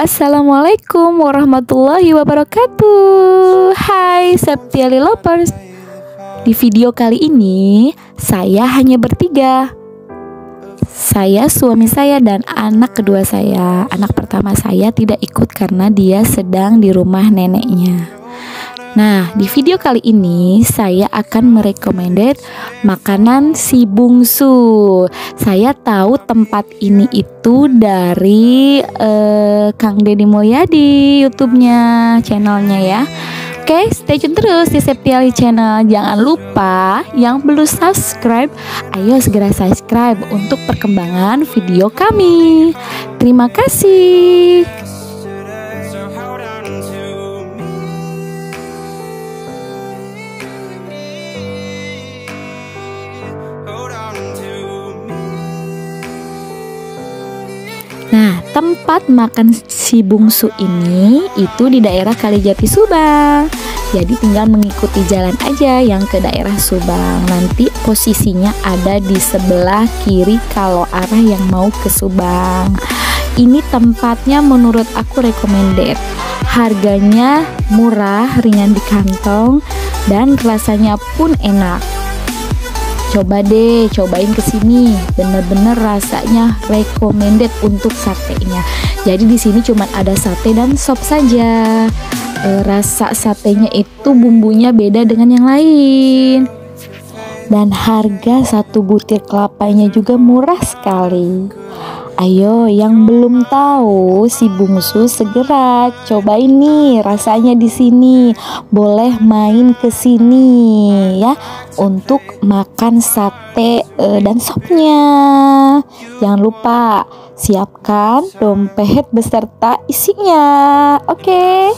Assalamualaikum warahmatullahi wabarakatuh. Hai Septiali Lovers. Di video kali ini saya hanya bertiga. Saya, suami saya, dan anak kedua saya. Anak pertama saya tidak ikut karena dia sedang di rumah neneknya. Nah, di video kali ini saya akan merekomended makanan si bungsu. Saya tahu tempat ini itu dari Kang Deddy Mulyadi, YouTube-nya, channelnya ya. Oke, stay tune terus di Septiali Channel. Jangan lupa yang belum subscribe, ayo segera subscribe untuk perkembangan video kami. Terima kasih. Nah, tempat makan si bungsu ini itu di daerah Kalijati, Subang. Jadi tinggal mengikuti jalan aja yang ke daerah Subang. Nanti posisinya ada di sebelah kiri kalau arah yang mau ke Subang. Ini tempatnya menurut aku recommended. Harganya murah, ringan di kantong, dan rasanya pun enak. Coba deh, cobain kesini, bener-bener rasanya recommended untuk satenya. Jadi di sini cuma ada sate dan sop saja. Rasa satenya itu bumbunya beda dengan yang lain. Dan harga satu butir kelapanya juga murah sekali. Ayo yang belum tahu si bungsu segera cobain nih rasanya di sini. Boleh main ke sini ya untuk makan sate dan sopnya. Jangan lupa siapkan dompet beserta isinya. Oke.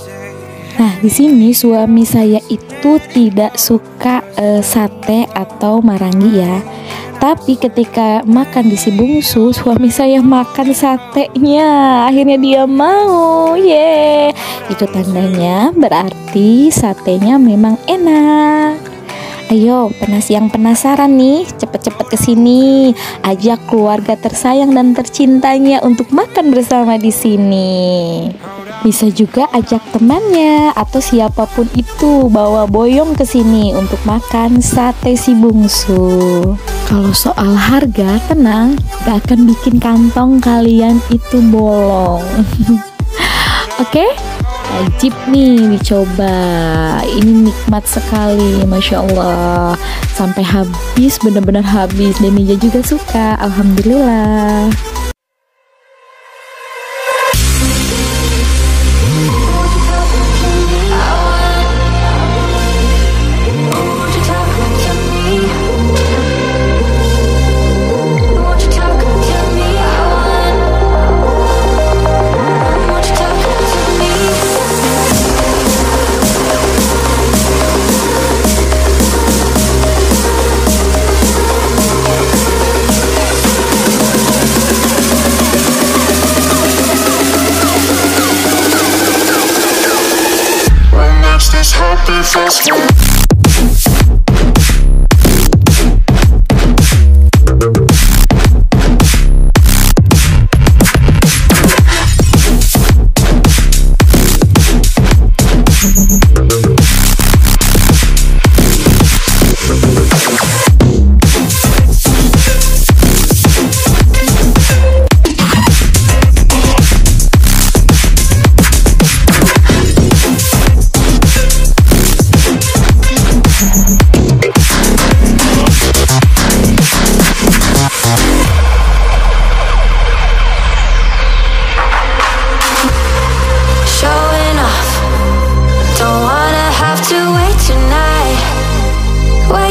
Nah, di sini suami saya itu tidak suka sate atau marangi ya. Tapi ketika makan di si bungsu, suami saya makan satenya. Akhirnya dia mau. Itu tandanya berarti satenya memang enak. Ayo, yang penasaran nih, cepet-cepet kesini. Ajak keluarga tersayang dan tercintanya untuk makan bersama di sini. Bisa juga ajak temannya atau siapapun itu, bawa boyong ke sini untuk makan sate si bungsu. Kalau soal harga, tenang, gak akan bikin kantong kalian itu bolong. Oke? Wajib nih dicoba. Ini nikmat sekali, Masya Allah. Sampai habis, benar-benar habis. Dan Nija juga suka, alhamdulillah. Happy festival.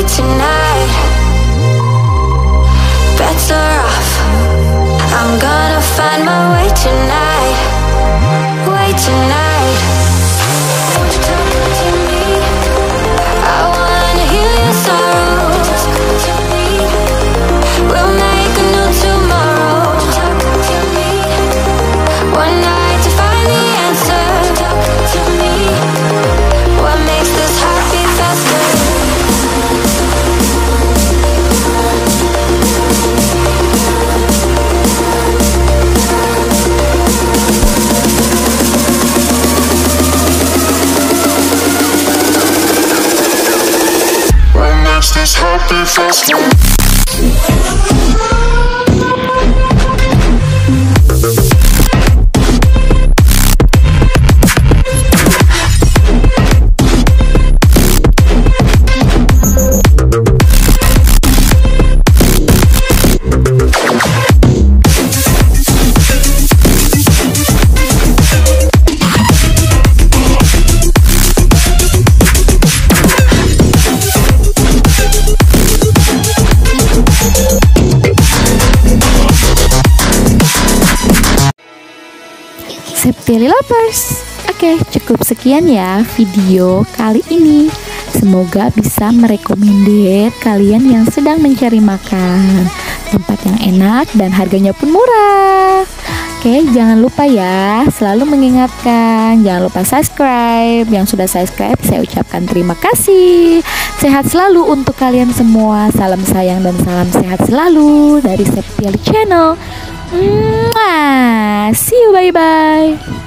Tonight, better off. I'm gonna find my way tonight. Way tonight. Won't you talk to me? I wanna heal your sorrows. To me, we'll make a new tomorrow. Talk to me. One night to find the answer. Talk to me. What makes this happy faster? be faster. Septiali Lovers. Oke, cukup sekian ya video kali ini. Semoga bisa merekomendasikan kalian yang sedang mencari makan tempat yang enak dan harganya pun murah. Oke, jangan lupa ya, selalu mengingatkan, jangan lupa subscribe. Yang sudah subscribe, saya ucapkan terima kasih. Sehat selalu untuk kalian semua. Salam sayang dan salam sehat selalu dari Septiali Channel. See you, bye-bye.